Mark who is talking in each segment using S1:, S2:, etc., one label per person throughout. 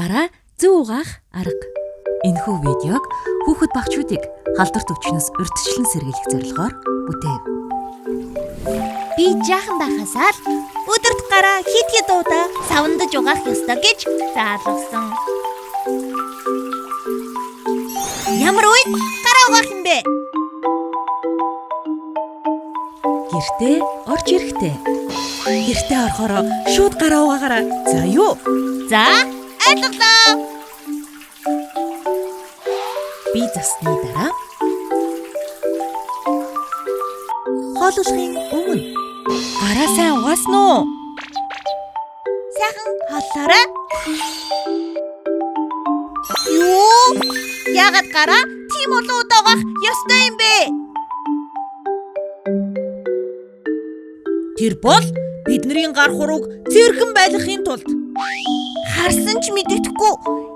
S1: Гараа зөв угаах арга. Энэхүү видеог хүүхэд багчуудыг халдварт өвчнөөс урьдчилан сэргийлэх зорилгоор бүтээв.
S2: Би жаахан байхасаа л өдөрт гараа хит удаа савандаж угаах ёстой гэж заалгасан. Ямар үед гараа угаах юм бэ?
S1: Гэртээ орж ирэхтэй. Гэртээ орохороо шууд гараа угаагаараа. За юу?
S2: За, ойлголоо.
S1: Би засны дараа хооллохын өмнө гараа сайн угаасан уу?
S2: Сайхан хооллоорой. Юу? Яагаад гараа тийм олон удаа угаах ёстой юм бэ?
S1: Тэр бол бидний гар хурууг цэвэрхэн байлгахын тулд.
S2: Харсан ч мэддэхгүй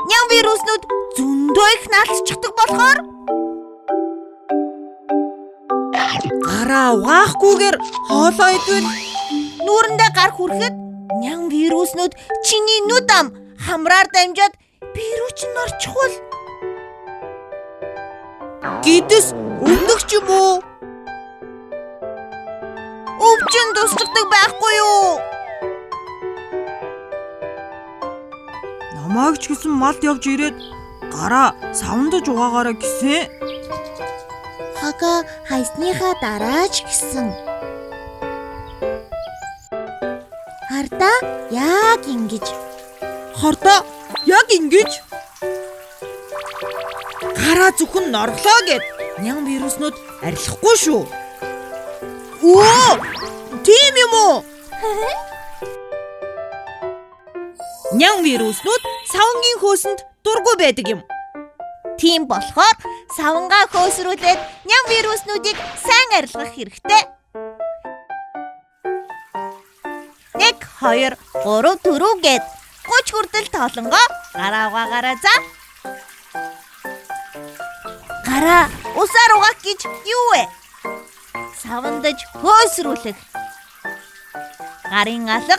S2: ням вируснууд зөндөө их наалцчихдаг болохоор
S1: Гараа угаахгүйгээр хоолоо идвэл
S2: нүүрэндээ гар хүрэхэд ням вируснууд чиний нүд ам хамраар дамжаад вирус нь орчихвол
S1: гидс өвдөх ч юм уу?
S2: өвчин туслагдаг байхгүй юу?
S1: Намайг ч гэсэн малд явж ирээд гараа савандаж угаагаараа гэсэн.
S2: Хага хайсныхаа дараа ч гэсэн. Хардаа яг ингэж.
S1: Хардаа яг ингэж. Гараа зөвхөн норглоо гэд ням вируснууд арилахгүй шүү. Оо! Тийм юм уу? Ням вируснууд савангийн хөөсөнд дургүй байдаг юм.
S2: Тийм болохоор савангаа хөөсрүүлээд ням вируснуудыг сайн арилгах хэрэгтэй. 1, 2, 3, 4 гэд 30 хүртэл тоолонгоо гараа угаагаараа за. Гараа усаар угаах гэж юу вэ? Савандаж хөөсрүүлэх. Гарын алга.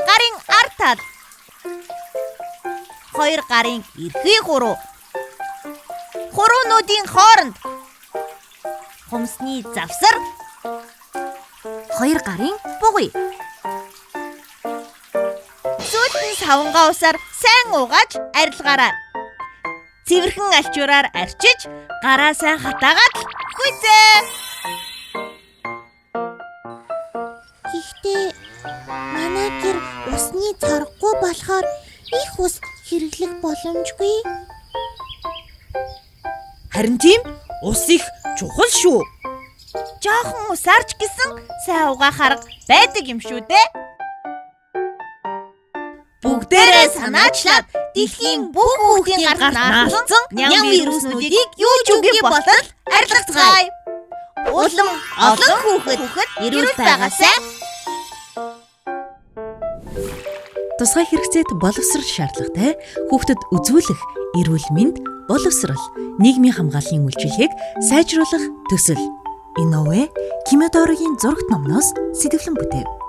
S2: Гарын ар тал. 2 гарын эрхий хуруу. Хуруунуудын хооронд. Хумсны завсар.
S1: 2 гарын бугуй.
S2: Сүүлд нь савангаа усаар сайн угааж арилгаарай. Цэвэрхэн алчуураар арчиж, гараа сайн хатаагаад гүйцээ. Гэхдээ манай гэр усны цорггүй болохоор их ус хэрэглэх боломжгүй.
S1: Харин тийм ус их чухал шүү.
S2: Жоохон усаарч гэсэн сайн угаах арга байдаг юм шүү дээ. Бүгдээрээ санаачлаад дэлхийн бүх хүүхдийн гарт наалцсан ням вируснуудыг юу ч үгүй болтол арилгацгаая. Улам олон хүүхэд эрүүл байгаасай.
S1: Тусгай хэрэгцээт боловсрол шаардлагатай хүүхдэд үзүүлэх эрүүл мэнд, боловсрол, нийгмийн хамгааллын үйлчилгээг сайжруулах төсөл. Инновэ Кимедорогийн зурагт номноос сэтгэлэн бүтээв.